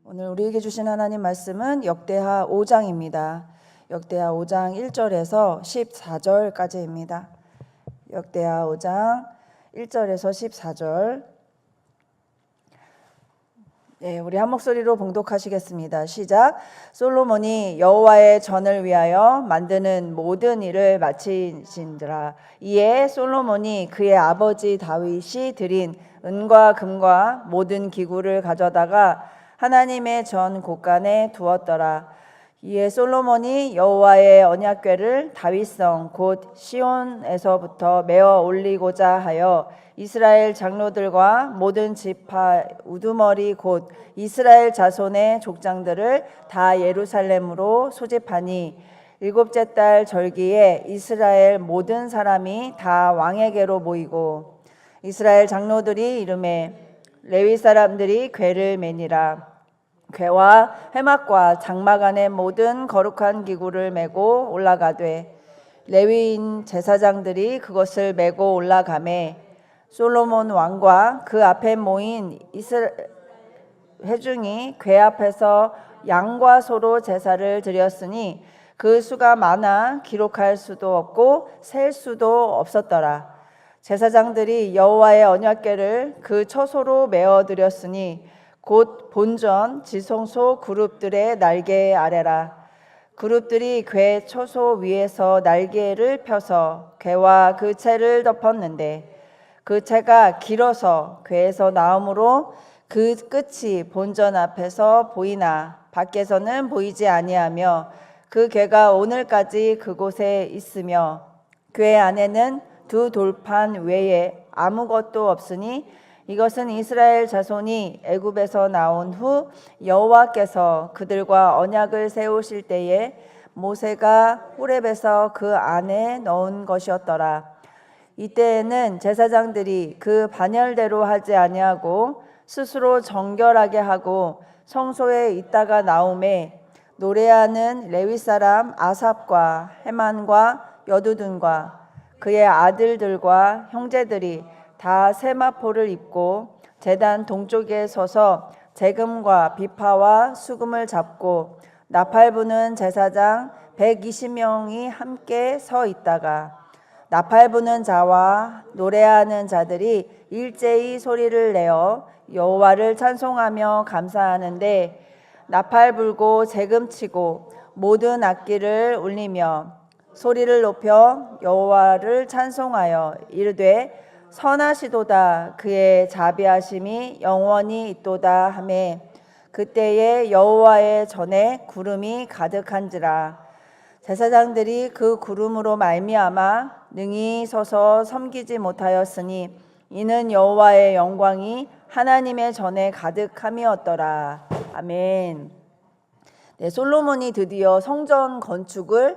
오늘 우리에게 주신 하나님 말씀은 역대하 5장입니다. 역대하 5장 1절에서 14절까지입니다. 역대하 5장 1절에서 14절. 네, 우리 한 목소리로 봉독하시겠습니다. 시작. 솔로몬이 여호와의 전을 위하여 만드는 모든 일을 마치신지라. 이에 솔로몬이 그의 아버지 다윗이 드린 은과 금과 모든 기구를 가져다가 하나님의 전 곳간에 두었더라. 이에 솔로몬이 여호와의 언약궤를 다윗성 곧 시온에서부터 메어 올리고자 하여 이스라엘 장로들과 모든 지파 우두머리 곧 이스라엘 자손의 족장들을 다 예루살렘으로 소집하니 일곱째 달 절기에 이스라엘 모든 사람이 다 왕에게로 모이고 이스라엘 장로들이 이르매 레위 사람들이 궤를 매니라. 궤와 회막과 장막 안에 모든 거룩한 기구를 메고 올라가되 레위인 제사장들이 그것을 메고 올라가매 솔로몬 왕과 그 앞에 모인 회중이 궤 앞에서 양과 소로 제사를 드렸으니 그 수가 많아 기록할 수도 없고 셀 수도 없었더라. 제사장들이 여호와의 언약궤를 그 처소로 메어 드렸으니 곧 본전 지성소 그룹들의 날개 아래라. 그룹들이 궤 처소 위에서 날개를 펴서 궤와 그 채를 덮었는데 그 채가 길어서 궤에서 나오므로 그 끝이 본전 앞에서 보이나 밖에서는 보이지 아니하며 그 궤가 오늘까지 그곳에 있으며 궤 안에는 두 돌판 외에 아무것도 없으니 이것은 이스라엘 자손이 애굽에서 나온 후 여호와께서 그들과 언약을 세우실 때에 모세가 호렙에서 그 안에 넣은 것이었더라. 이때에는 제사장들이 그 반열대로 하지 아니하고 스스로 정결하게 하고 성소에 있다가 나오매 노래하는 레위 사람 아삽과 헤만과 여두둔과 그의 아들들과 형제들이 다 세마포를 입고 제단 동쪽에 서서 재금과 비파와 수금을 잡고 나팔 부는 제사장 120명이 함께 서 있다가 나팔 부는 자와 노래하는 자들이 일제히 소리를 내어 여호와를 찬송하며 감사하는데 나팔 불고 재금 치고 모든 악기를 울리며 소리를 높여 여호와를 찬송하여 이르되 선하시도다 그의 자비하심이 영원히 있도다 하매 그때에 여호와의 전에 구름이 가득한지라. 제사장들이 그 구름으로 말미암아 능히 서서 섬기지 못하였으니 이는 여호와의 영광이 하나님의 전에 가득함이었더라. 아멘. 네, 솔로몬이 드디어 성전 건축을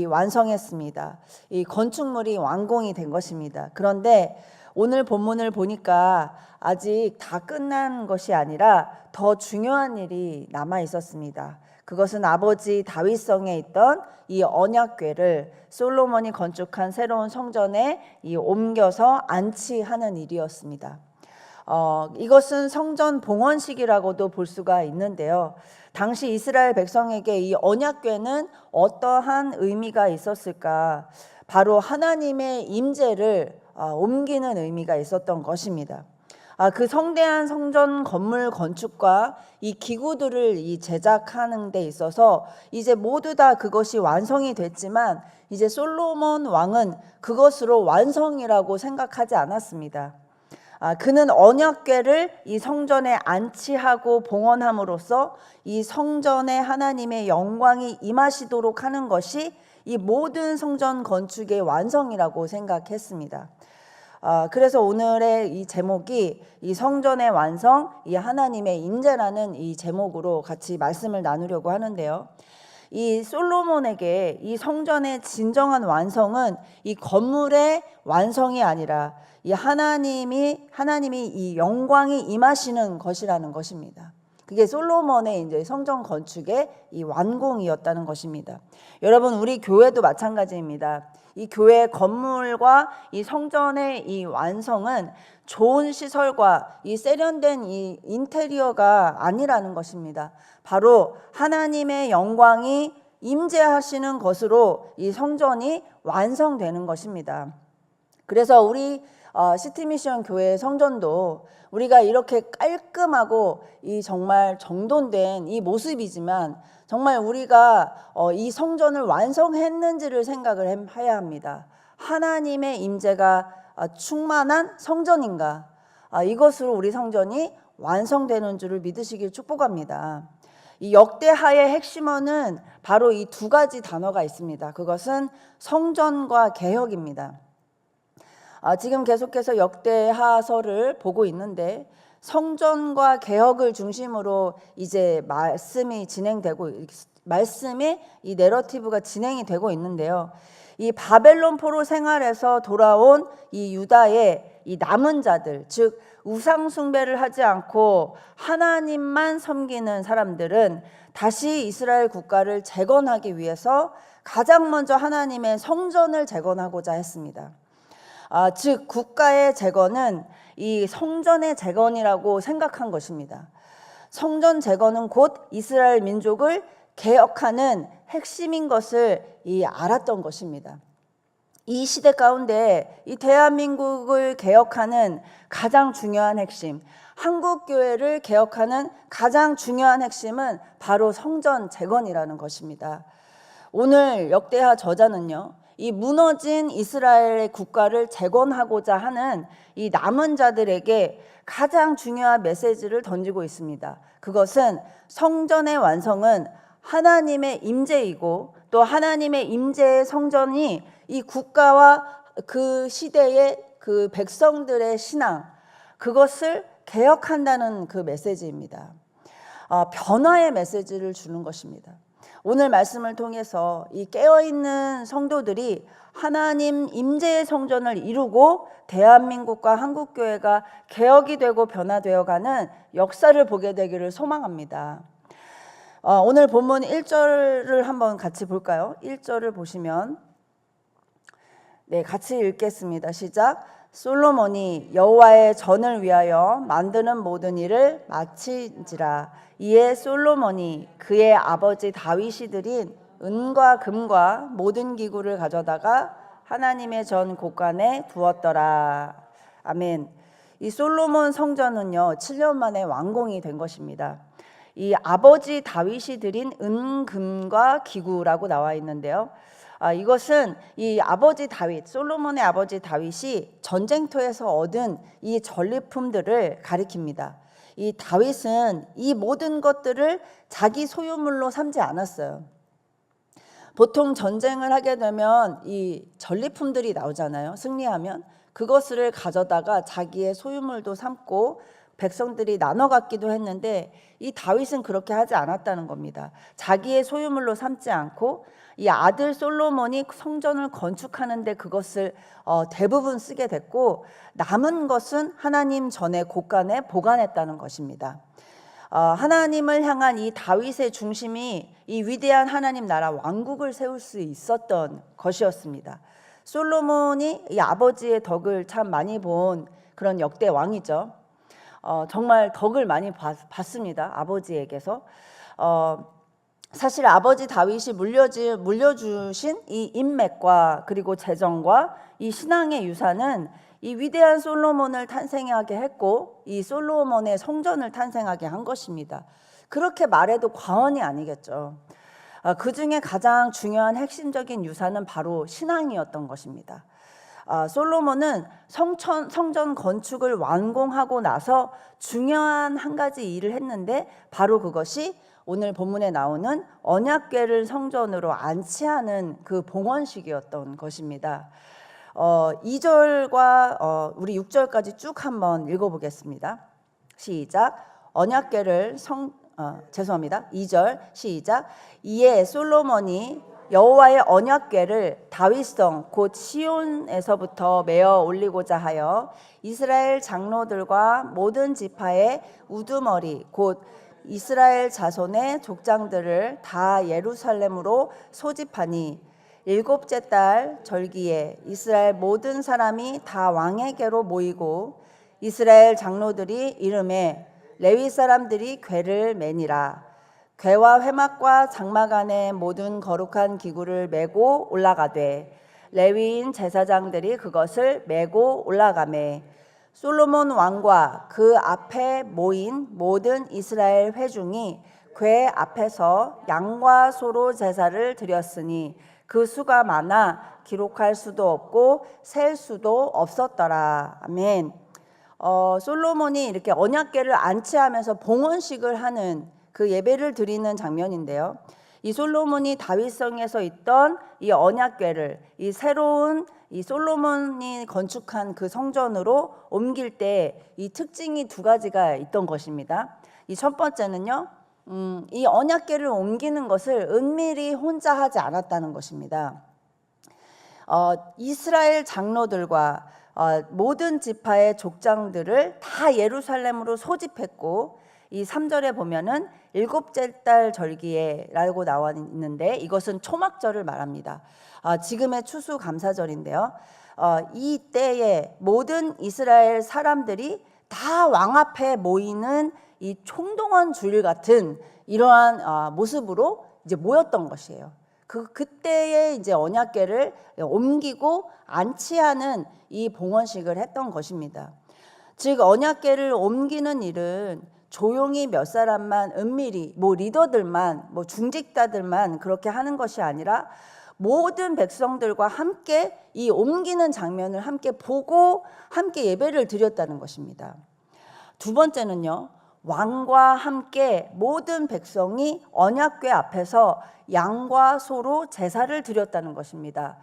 완성했습니다. 이 건축물이 완공이 된 것입니다. 그런데 오늘 본문을 보니까 아직 다 끝난 것이 아니라 더 중요한 일이 남아 있었습니다. 그것은 아버지 다윗성에 있던 이 언약궤를 솔로몬이 건축한 새로운 성전에 옮겨서 안치하는 일이었습니다. 이것은 성전 봉헌식이라고도 볼 수가 있는데요. 당시 이스라엘 백성에게 이 언약궤는 어떠한 의미가 있었을까? 바로 하나님의 임재를 옮기는 의미가 있었던 것입니다. 그 성대한 성전 건물 건축과 이 기구들을 제작하는 데 있어서 이제 모두 다 그것이 완성이 됐지만 이제 솔로몬 왕은 그것으로 완성이라고 생각하지 않았습니다. 그는 언약궤를 이 성전에 안치하고 봉헌함으로써 이 성전에 하나님의 영광이 임하시도록 하는 것이 이 모든 성전 건축의 완성이라고 생각했습니다. 그래서 오늘의 이 제목이 이 성전의 완성, 이 하나님의 임재라는 이 제목으로 같이 말씀을 나누려고 하는데요. 이 솔로몬에게 이 성전의 진정한 완성은 이 건물의 완성이 아니라 이 하나님이 이 영광이 임하시는 것이라는 것입니다. 그게 솔로몬의 이제 성전 건축의 이 완공이었다는 것입니다. 여러분, 우리 교회도 마찬가지입니다. 이 교회 건물과 이 성전의 이 완성은 좋은 시설과 이 세련된 이 인테리어가 아니라는 것입니다. 바로 하나님의 영광이 임재하시는 것으로 이 성전이 완성되는 것입니다. 그래서 우리 시티미션 교회 성전도 우리가 이렇게 깔끔하고 이 정말 정돈된 이 모습이지만 정말 우리가 이 성전을 완성했는지를 생각을 해야 합니다. 하나님의 임재가 충만한 성전인가? 이것으로 우리 성전이 완성되는 줄을 믿으시길 축복합니다. 이 역대하의 핵심어는 바로 이 두 가지 단어가 있습니다. 그것은 성전과 개혁입니다. 지금 계속해서 역대하서를 보고 있는데 성전과 개혁을 중심으로 이제 말씀이 이 내러티브가 진행이 되고 있는데요. 이 바벨론 포로 생활에서 돌아온 이 유다의 이 남은 자들, 즉 우상 숭배를 하지 않고 하나님만 섬기는 사람들은 다시 이스라엘 국가를 재건하기 위해서 가장 먼저 하나님의 성전을 재건하고자 했습니다. 즉 국가의 재건은 이 성전의 재건이라고 생각한 것입니다. 성전 재건은 곧 이스라엘 민족을 개혁하는 핵심인 것을 알았던 것입니다. 이 시대 가운데 이 대한민국을 개혁하는 가장 중요한 핵심, 한국교회를 개혁하는 가장 중요한 핵심은 바로 성전 재건이라는 것입니다. 오늘 역대하 저자는요, 이 무너진 이스라엘의 국가를 재건하고자 하는 이 남은 자들에게 가장 중요한 메시지를 던지고 있습니다. 그것은 성전의 완성은 하나님의 임재이고 또 하나님의 임재의 성전이 이 국가와 그 시대의 그 백성들의 신앙, 그것을 개혁한다는 그 메시지입니다. 변화의 메시지를 주는 것입니다. 오늘 말씀을 통해서 이 깨어있는 성도들이 하나님 임재의 성전을 이루고 대한민국과 한국교회가 개혁이 되고 변화되어가는 역사를 보게 되기를 소망합니다. 오늘 본문 1절을 한번 같이 볼까요? 1절을 보시면 같이 읽겠습니다. 시작. 솔로몬이 여호와의 전을 위하여 만드는 모든 일을 마친지라. 이에 솔로몬이 그의 아버지 다윗이 드린 은과 금과 모든 기구를 가져다가 하나님의 전 곳간에 두었더라. 아멘. 이 솔로몬 성전은요 7년 만에 완공이 된 것입니다. 이 아버지 다윗이 드린 은, 금과 기구라고 나와 있는데요. 이것은 이 아버지 다윗, 솔로몬의 아버지 다윗이 전쟁터에서 얻은 이 전리품들을 가리킵니다. 이 다윗은 이 모든 것들을 자기 소유물로 삼지 않았어요. 보통 전쟁을 하게 되면 이 전리품들이 나오잖아요. 승리하면 그것을 가져다가 자기의 소유물도 삼고 백성들이 나눠 갖기도 했는데 이 다윗은 그렇게 하지 않았다는 겁니다. 자기의 소유물로 삼지 않고 이 아들 솔로몬이 성전을 건축하는데 그것을 대부분 쓰게 됐고 남은 것은 하나님 전의 곳간에 보관했다는 것입니다. 하나님을 향한 이 다윗의 중심이 이 위대한 하나님 나라 왕국을 세울 수 있었던 것이었습니다. 솔로몬이 이 아버지의 덕을 참 많이 본 그런 역대 왕이죠. 정말 덕을 많이 봤습니다. 아버지에게서. 사실 아버지 다윗이 물려주신 이 인맥과 그리고 재정과 이 신앙의 유산은 이 위대한 솔로몬을 탄생하게 했고 이 솔로몬의 성전을 탄생하게 한 것입니다. 그렇게 말해도 과언이 아니겠죠. 그 중에 가장 중요한 핵심적인 유산은 바로 신앙이었던 것입니다. 솔로몬은 성전 건축을 완공하고 나서 중요한 한 가지 일을 했는데 바로 그것이 오늘 본문에 나오는 언약궤를 성전으로 안치하는 그 봉헌식이었던 것입니다. 2절과 우리 6절까지 쭉 한번 읽어보겠습니다. 시작. 언약궤를 2절 시작. 이에 솔로몬이 여호와의 언약궤를 다윗성 곧 시온에서부터 메어 올리고자 하여 이스라엘 장로들과 모든 지파의 우두머리 곧 이스라엘 자손의 족장들을 다 예루살렘으로 소집하니 일곱째 달 절기에 이스라엘 모든 사람이 다 왕에게로 모이고 이스라엘 장로들이 이름에 레위 사람들이 궤를 매니라. 궤와 회막과 장막 안에 모든 거룩한 기구를 메고 올라가되 레위인 제사장들이 그것을 메고 올라가매 솔로몬 왕과 그 앞에 모인 모든 이스라엘 회중이 궤 앞에서 양과 소로 제사를 드렸으니 그 수가 많아 기록할 수도 없고 셀 수도 없었더라. 아멘. 솔로몬이 이렇게 언약궤를 안치하면서 봉헌식을 하는 그 예배를 드리는 장면인데요. 이 솔로몬이 다윗성에서 있던 이 언약궤를 이 새로운 이 솔로몬이 건축한 그 성전으로 옮길 때 이 특징이 두 가지가 있던 것입니다. 이 첫 번째는요, 이 언약궤를 옮기는 것을 은밀히 혼자 하지 않았다는 것입니다. 이스라엘 장로들과 모든 지파의 족장들을 다 예루살렘으로 소집했고 이 3절에 보면은 일곱째 달 절기에라고 나와 있는데 이것은 초막절을 말합니다. 지금의 추수감사절인데요. 이 때에 모든 이스라엘 사람들이 다 왕 앞에 모이는 이 총동원 주일 같은 이러한 모습으로 이제 모였던 것이에요. 그때에 이제 언약궤를 옮기고 안치하는 이 봉헌식을 했던 것입니다. 즉 언약궤를 옮기는 일은 조용히 몇 사람만 은밀히 리더들만 중직자들만 그렇게 하는 것이 아니라 모든 백성들과 함께 이 옮기는 장면을 함께 보고 함께 예배를 드렸다는 것입니다. 두 번째는요, 왕과 함께 모든 백성이 언약궤 앞에서 양과 소로 제사를 드렸다는 것입니다.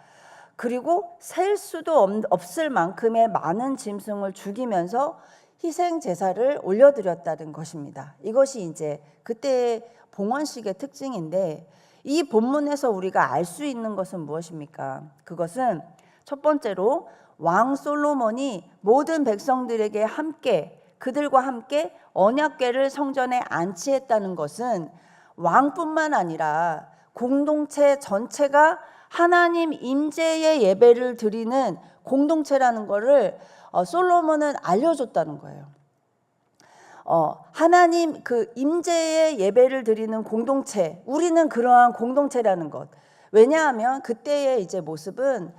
그리고 셀 수도 없을 만큼의 많은 짐승을 죽이면서 희생 제사를 올려드렸다는 것입니다. 이것이 이제 그때의 봉헌식의 특징인데 이 본문에서 우리가 알 수 있는 것은 무엇입니까? 그것은 첫 번째로 왕 솔로몬이 모든 백성들에게 함께 그들과 함께 언약궤를 성전에 안치했다는 것은 왕뿐만 아니라 공동체 전체가 하나님 임재의 예배를 드리는 공동체라는 것을 솔로몬은 알려줬다는 거예요. 하나님 그 임재의 예배를 드리는 공동체, 우리는 그러한 공동체라는 것. 왜냐하면 그때의 이제 모습은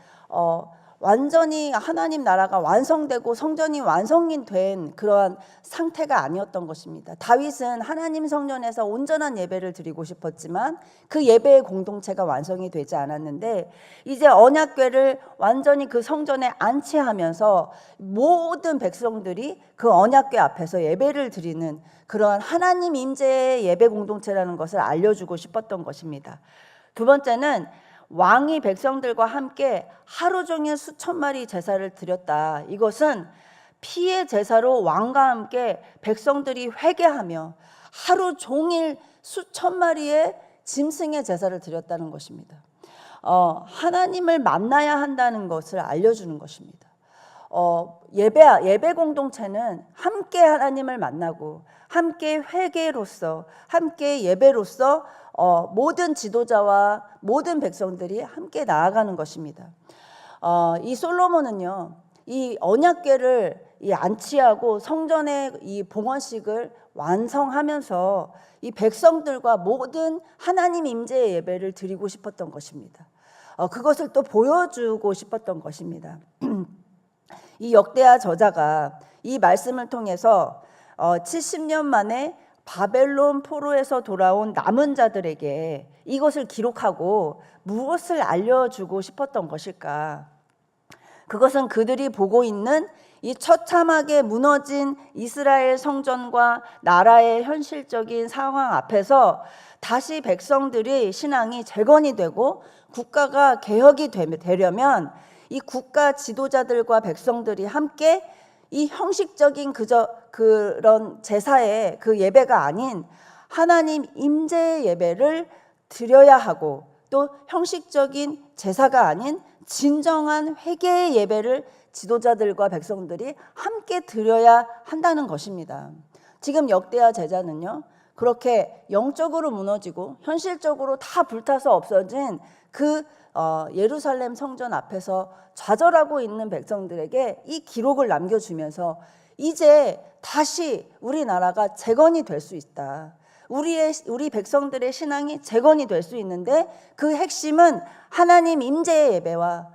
완전히 하나님 나라가 완성되고 성전이 완성이 된 그러한 상태가 아니었던 것입니다. 다윗은 하나님 성전에서 온전한 예배를 드리고 싶었지만 그 예배의 공동체가 완성이 되지 않았는데 이제 언약궤를 완전히 그 성전에 안치하면서 모든 백성들이 그 언약궤 앞에서 예배를 드리는 그러한 하나님 임재의 예배 공동체라는 것을 알려주고 싶었던 것입니다. 두 번째는 왕이 백성들과 함께 하루 종일 수천 마리 제사를 드렸다. 이것은 피의 제사로 왕과 함께 백성들이 회개하며 하루 종일 수천 마리의 짐승의 제사를 드렸다는 것입니다. 하나님을 만나야 한다는 것을 알려주는 것입니다. 예배 공동체는 함께 하나님을 만나고 함께 회개로서 함께 예배로서 모든 지도자와 모든 백성들이 함께 나아가는 것입니다. 이 솔로몬은요, 이 언약궤를 안치하고 성전의 이 봉헌식을 완성하면서 이 백성들과 모든 하나님 임재의 예배를 드리고 싶었던 것입니다. 그것을 또 보여주고 싶었던 것입니다. 이 역대하 저자가 이 말씀을 통해서 70년 만에 바벨론 포로에서 돌아온 남은 자들에게 이것을 기록하고 무엇을 알려주고 싶었던 것일까? 그것은 그들이 보고 있는 이 처참하게 무너진 이스라엘 성전과 나라의 현실적인 상황 앞에서 다시 백성들의 신앙이 재건이 되고 국가가 개혁이 되려면 이 국가 지도자들과 백성들이 함께 이 형식적인 그런 제사의 그 예배가 아닌 하나님 임재의 예배를 드려야 하고 또 형식적인 제사가 아닌 진정한 회개의 예배를 지도자들과 백성들이 함께 드려야 한다는 것입니다. 지금 역대하 제자는요, 그렇게 영적으로 무너지고 현실적으로 다 불타서 없어진 그 예루살렘 성전 앞에서 좌절하고 있는 백성들에게 이 기록을 남겨주면서 이제 다시 우리나라가 재건이 될 수 있다. 우리 백성들의 신앙이 재건이 될 수 있는데 그 핵심은 하나님 임재의 예배와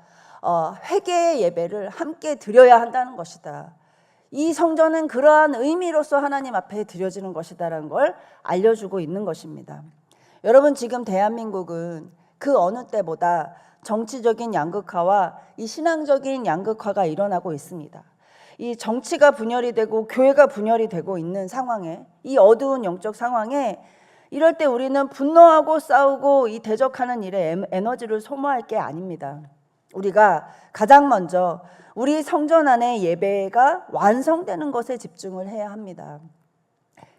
회개의 예배를 함께 드려야 한다는 것이다. 이 성전은 그러한 의미로서 하나님 앞에 드려지는 것이다라는 걸 알려주고 있는 것입니다. 여러분, 지금 대한민국은 그 어느 때보다 정치적인 양극화와 이 신앙적인 양극화가 일어나고 있습니다. 이 정치가 분열이 되고 교회가 분열이 되고 있는 상황에, 이 어두운 영적 상황에 이럴 때 우리는 분노하고 싸우고 이 대적하는 일에 에너지를 소모할 게 아닙니다. 우리가 가장 먼저 우리 성전 안의 예배가 완성되는 것에 집중을 해야 합니다.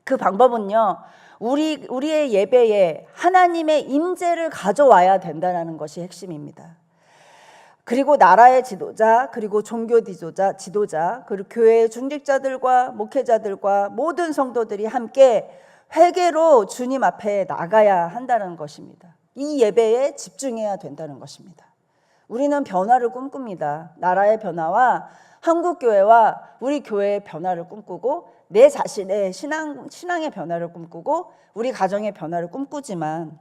그 방법은요, 우리의 예배에 하나님의 임재를 가져와야 된다는 것이 핵심입니다. 그리고 나라의 지도자, 그리고 종교 지도자, 그리고 교회의 중직자들과 목회자들과 모든 성도들이 함께 회개로 주님 앞에 나가야 한다는 것입니다. 이 예배에 집중해야 된다는 것입니다. 우리는 변화를 꿈꿉니다. 나라의 변화와 한국교회와 우리 교회의 변화를 꿈꾸고 내 자신의 신앙의 변화를 꿈꾸고 우리 가정의 변화를 꿈꾸지만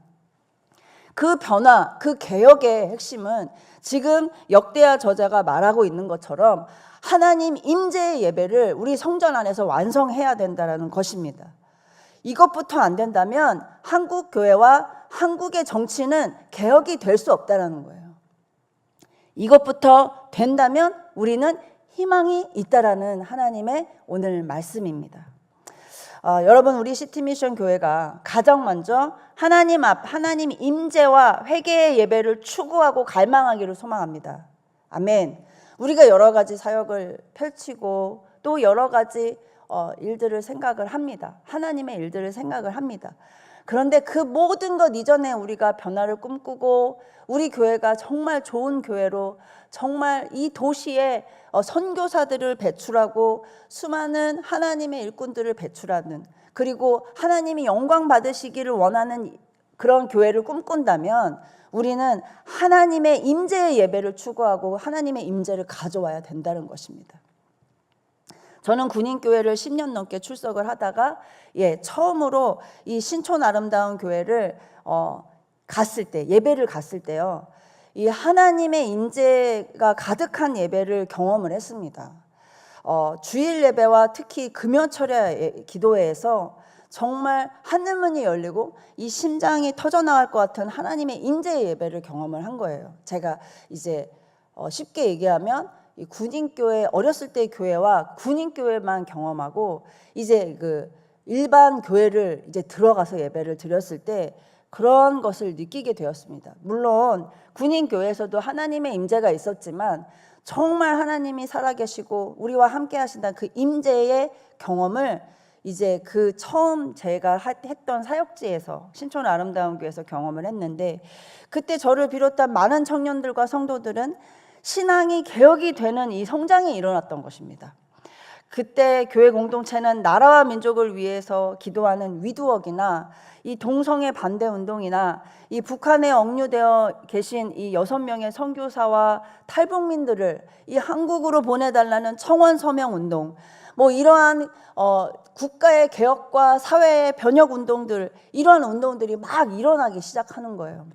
그 변화, 그 개혁의 핵심은 지금 역대하 저자가 말하고 있는 것처럼 하나님 임재의 예배를 우리 성전 안에서 완성해야 된다는 것입니다. 이것부터 안 된다면 한국 교회와 한국의 정치는 개혁이 될 수 없다는 거예요. 이것부터 된다면 우리는 희망이 있다라는 하나님의 오늘 말씀입니다. 여러분, 우리 시티미션 교회가 가장 먼저 하나님 임재와 회개의 예배를 추구하고 갈망하기를 소망합니다. 아멘. 우리가 여러 가지 사역을 펼치고 또 여러 가지 일들을 생각을 합니다. 하나님의 일들을 생각을 합니다. 그런데 그 모든 것 이전에 우리가 변화를 꿈꾸고 우리 교회가 정말 좋은 교회로 정말 이 도시에 선교사들을 배출하고 수많은 하나님의 일꾼들을 배출하는, 그리고 하나님이 영광 받으시기를 원하는 그런 교회를 꿈꾼다면 우리는 하나님의 임재의 예배를 추구하고 하나님의 임재를 가져와야 된다는 것입니다. 저는 군인교회를 10년 넘게 출석을 하다가 처음으로 이 신촌 아름다운 교회를 갔을 때, 예배를 갔을 때요, 이 하나님의 임재가 가득한 예배를 경험을 했습니다. 주일 예배와 특히 금요철야 기도회에서 정말 하늘문이 열리고 이 심장이 터져나갈 것 같은 하나님의 임재의 예배를 경험을 한 거예요. 제가 이제 쉽게 얘기하면 이 군인교회, 어렸을 때의 교회와 군인교회만 경험하고 이제 그 일반 교회를 이제 들어가서 예배를 드렸을 때 그런 것을 느끼게 되었습니다. 물론 군인교회에서도 하나님의 임재가 있었지만 정말 하나님이 살아계시고 우리와 함께 하신다는 그 임재의 경험을 이제 그 처음 제가 했던 사역지에서 신촌 아름다운 교회에서 경험을 했는데, 그때 저를 비롯한 많은 청년들과 성도들은 신앙이 개혁이 되는 이 성장이 일어났던 것입니다. 그때 교회 공동체는 나라와 민족을 위해서 기도하는 위두억이나 이 동성애 반대 운동이나 이 북한에 억류되어 계신 이 6명의 선교사와 탈북민들을 이 한국으로 보내달라는 청원 서명 운동, 뭐 이러한 국가의 개혁과 사회의 변혁 운동들, 이러한 운동들이 막 일어나기 시작하는 거예요.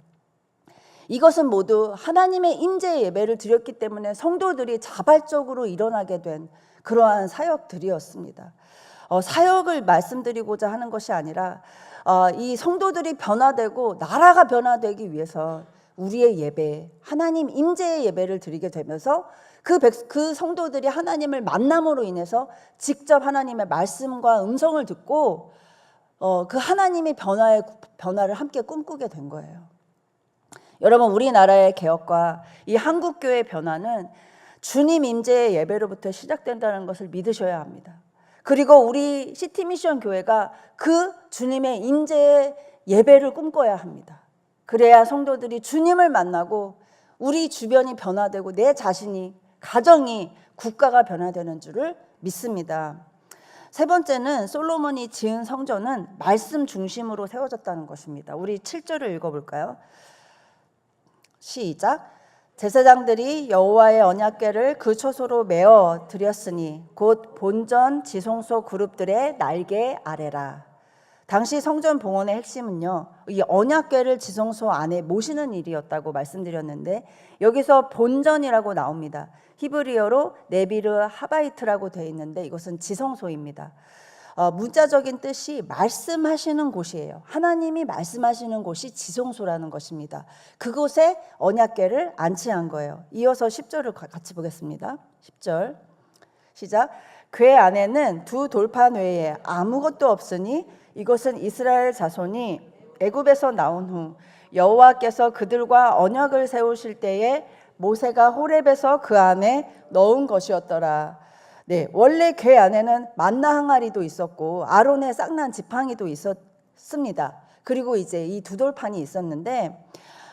이것은 모두 하나님의 임재의 예배를 드렸기 때문에 성도들이 자발적으로 일어나게 된 그러한 사역들이었습니다. 사역을 말씀드리고자 하는 것이 아니라 이 성도들이 변화되고 나라가 변화되기 위해서 우리의 예배, 하나님 임재의 예배를 드리게 되면서 그 성도들이 하나님을 만남으로 인해서 직접 하나님의 말씀과 음성을 듣고 그 하나님의 변화를 함께 꿈꾸게 된 거예요. 여러분, 우리나라의 개혁과 이 한국교회의 변화는 주님 임재의 예배로부터 시작된다는 것을 믿으셔야 합니다. 그리고 우리 시티미션 교회가 그 주님의 임재의 예배를 꿈꿔야 합니다. 그래야 성도들이 주님을 만나고 우리 주변이 변화되고 내 자신이, 가정이, 국가가 변화되는 줄을 믿습니다. 세 번째는 솔로몬이 지은 성전은 말씀 중심으로 세워졌다는 것입니다. 우리 7절을 읽어볼까요? 시작. 제사장들이 여호와의 언약궤를 그 처소로 메어 드렸으니 곧 본전 지성소 그룹들의 날개 아래라. 당시 성전 봉헌의 핵심은요, 이 언약궤를 지성소 안에 모시는 일이었다고 말씀드렸는데, 여기서 본전이라고 나옵니다. 히브리어로 네비르 하바이트라고 되어 있는데 이것은 지성소입니다. 문자적인 뜻이 말씀하시는 곳이에요. 하나님이 말씀하시는 곳이 지성소라는 것입니다. 그곳에 언약궤를 안치한 거예요. 이어서 10절을 같이 보겠습니다. 10절 시작. 궤 안에는 두 돌판 외에 아무것도 없으니 이것은 이스라엘 자손이 애굽에서 나온 후 여호와께서 그들과 언약을 세우실 때에 모세가 호렙에서 그 안에 넣은 것이었더라. 네, 원래 궤 안에는 만나 항아리도 있었고 아론의 쌍난 지팡이도 있었습니다. 그리고 이제 이 두 돌판이 있었는데,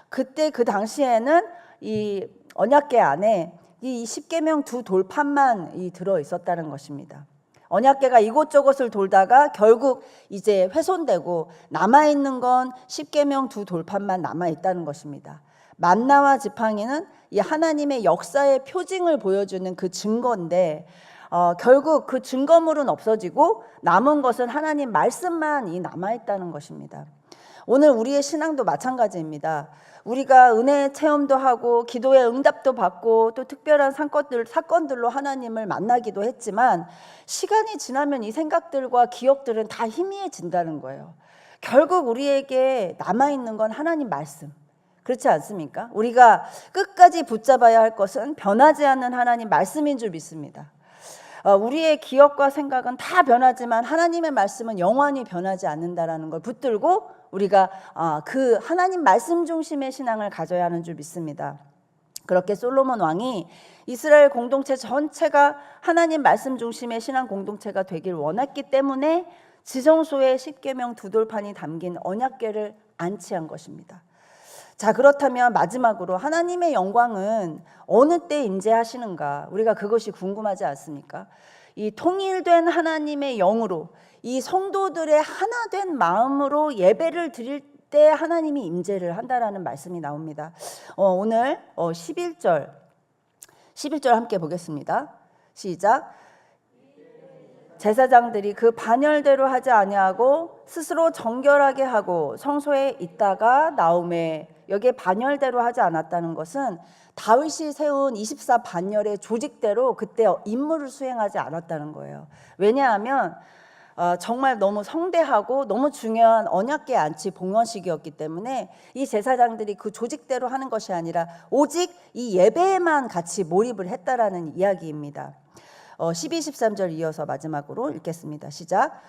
그때 그 당시에는 이 언약궤 안에 이 십계명 두 돌판만 들어 있었다는 것입니다. 언약궤가 이곳저곳을 돌다가 결국 이제 훼손되고 남아있는 건 십계명 두 돌판만 남아있다는 것입니다. 만나와 지팡이는 이 하나님의 역사의 표징을 보여주는 그 증거인데, 결국 그 증거물은 없어지고 남은 것은 하나님 말씀만 남아있다는 것입니다. 오늘 우리의 신앙도 마찬가지입니다. 우리가 은혜의 체험도 하고 기도의 응답도 받고 또 특별한 사건들로 하나님을 만나기도 했지만, 시간이 지나면 이 생각들과 기억들은 다 희미해진다는 거예요. 결국 우리에게 남아있는 건 하나님 말씀, 그렇지 않습니까? 우리가 끝까지 붙잡아야 할 것은 변하지 않는 하나님 말씀인 줄 믿습니다. 우리의 기억과 생각은 다 변하지만 하나님의 말씀은 영원히 변하지 않는다라는 걸 붙들고 우리가 그 하나님 말씀 중심의 신앙을 가져야 하는 줄 믿습니다. 그렇게 솔로몬 왕이 이스라엘 공동체 전체가 하나님 말씀 중심의 신앙 공동체가 되길 원했기 때문에 지성소에 십계명 두 돌판이 담긴 언약궤를 안치한 것입니다. 자, 그렇다면 마지막으로 하나님의 영광은 어느 때 임재하시는가? 우리가 그것이 궁금하지 않습니까? 이 통일된 하나님의 영으로 이 성도들의 하나된 마음으로 예배를 드릴 때 하나님이 임재를 한다라는 말씀이 나옵니다. 오늘 11절 함께 보겠습니다. 시작. 제사장들이 그 반열대로 하지 아니하고 스스로 정결하게 하고 성소에 있다가 나오매, 여기에 반열대로 하지 않았다는 것은 다윗이 세운 24반열의 조직대로 그때 임무를 수행하지 않았다는 거예요. 왜냐하면 정말 너무 성대하고 너무 중요한 언약궤 안치 봉헌식이었기 때문에 이 제사장들이 그 조직대로 하는 것이 아니라 오직 이 예배에만 같이 몰입을 했다라는 이야기입니다. 12, 13절 이어서 마지막으로 읽겠습니다. 시작.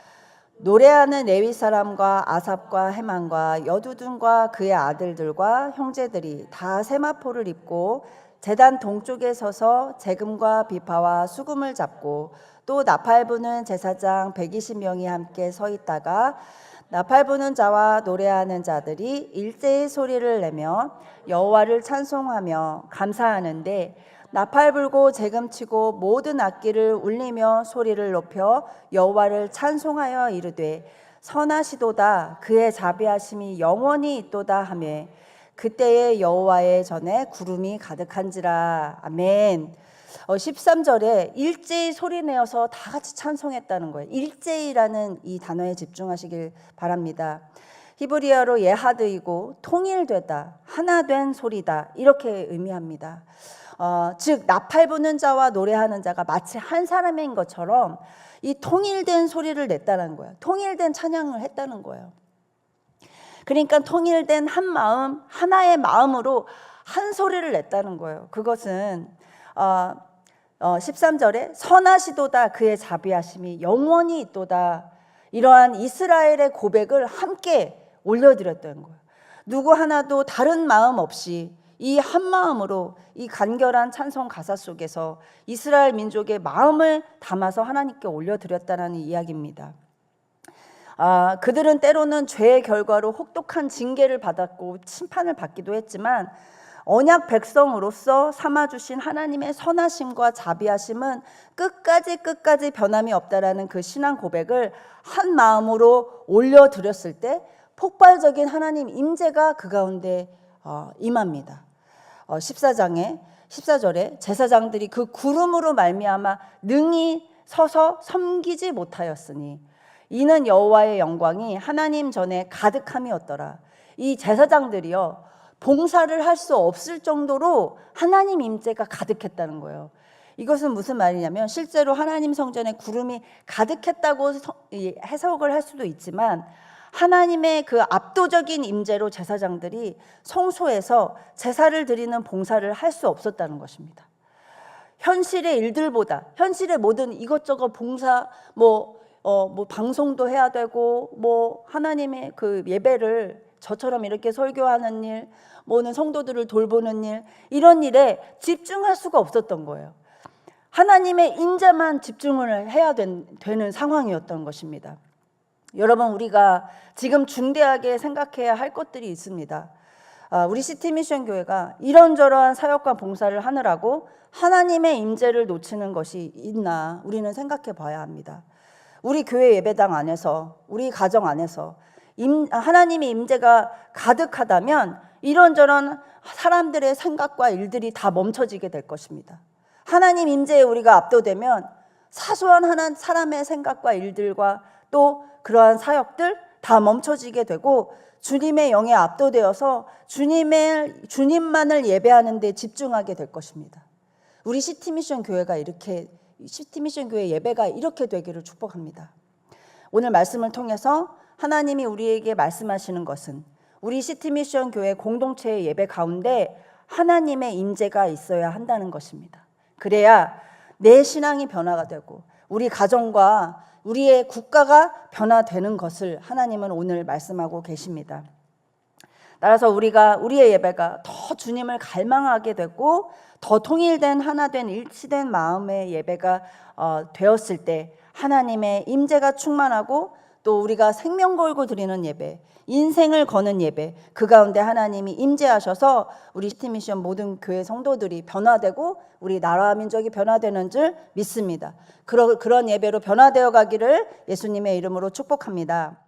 노래하는 레위 사람과 아삽과 헤만과 여두둔과 그의 아들들과 형제들이 다 세마포를 입고 제단 동쪽에 서서 재금과 비파와 수금을 잡고, 또 나팔 부는 제사장 120명이 함께 서 있다가 나팔 부는 자와 노래하는 자들이 일제히 소리를 내며 여호와를 찬송하며 감사하는데, 나팔 불고 재금치고 모든 악기를 울리며 소리를 높여 여호와를 찬송하여 이르되 선하시도다 그의 자비하심이 영원히 있도다 하며, 그때에 여호와의 전에 구름이 가득한지라. 아멘. 13절에 일제히 소리내어서 다 같이 찬송했다는 거예요. 일제히라는 이 단어에 집중하시길 바랍니다. 히브리어로 예하드이고 통일되다, 하나된 소리다, 이렇게 의미합니다. 즉 나팔 부는 자와 노래하는 자가 마치 한 사람인 것처럼 이 통일된 소리를 냈다는 거예요. 통일된 찬양을 했다는 거예요. 그러니까 통일된 한 마음, 하나의 마음으로 한 소리를 냈다는 거예요. 그것은 13절에 선하시도다 그의 자비하심이 영원히 있도다, 이러한 이스라엘의 고백을 함께 올려드렸던 거예요. 누구 하나도 다른 마음 없이 이 한 마음으로 이 간결한 찬송 가사 속에서 이스라엘 민족의 마음을 담아서 하나님께 올려드렸다는 이야기입니다. 그들은 때로는 죄의 결과로 혹독한 징계를 받았고 심판을 받기도 했지만, 언약 백성으로서 삼아주신 하나님의 선하심과 자비하심은 끝까지 변함이 없다라는 그 신앙 고백을 한 마음으로 올려드렸을 때 폭발적인 하나님 임재가 그 가운데 임합니다. 14절에 제사장들이 그 구름으로 말미암아 능히 서서 섬기지 못하였으니 이는 여호와의 영광이 하나님 전에 가득함이었더라. 이 제사장들이요 봉사를 할 수 없을 정도로 하나님 임재가 가득했다는 거예요. 이것은 무슨 말이냐면 실제로 하나님 성전에 구름이 가득했다고 해석을 할 수도 있지만 하나님의 그 압도적인 임재로 제사장들이 성소에서 제사를 드리는 봉사를 할 수 없었다는 것입니다. 현실의 일들보다 현실의 모든 이것저것 봉사 뭐 방송도 해야 되고 하나님의 그 예배를 저처럼 이렇게 설교하는 일, 뭐는 성도들을 돌보는 일, 이런 일에 집중할 수가 없었던 거예요. 하나님의 임재만 집중을 해야 되는 상황이었던 것입니다. 여러분, 우리가 지금 중대하게 생각해야 할 것들이 있습니다. 우리 시티미션 교회가 이런저런 사역과 봉사를 하느라고 하나님의 임재를 놓치는 것이 있나 우리는 생각해 봐야 합니다. 우리 교회 예배당 안에서, 우리 가정 안에서 하나님의 임재가 가득하다면 이런저런 사람들의 생각과 일들이 다 멈춰지게 될 것입니다. 하나님 임재에 우리가 압도되면 사소한 사람의 생각과 일들과 또 그러한 사역들 다 멈춰지게 되고 주님의 영에 압도되어서 주님만을 예배하는 데 집중하게 될 것입니다. 우리 시티미션 교회 예배가 이렇게 되기를 축복합니다. 오늘 말씀을 통해서 하나님이 우리에게 말씀하시는 것은 우리 시티미션 교회 공동체의 예배 가운데 하나님의 임재가 있어야 한다는 것입니다. 그래야 내 신앙이 변화가 되고 우리 가정과 우리의 국가가 변화되는 것을 하나님은 오늘 말씀하고 계십니다. 따라서 우리의 예배가 더 주님을 갈망하게 되고 더 통일된 하나된 일치된 마음의 예배가 되었을 때 하나님의 임재가 충만하고 또 우리가 생명 걸고 드리는 예배, 인생을 거는 예배, 그 가운데 하나님이 임재하셔서 우리 시티미션 모든 교회 성도들이 변화되고 우리 나라와 민족이 변화되는 줄 믿습니다. 그런 예배로 변화되어 가기를 예수님의 이름으로 축복합니다.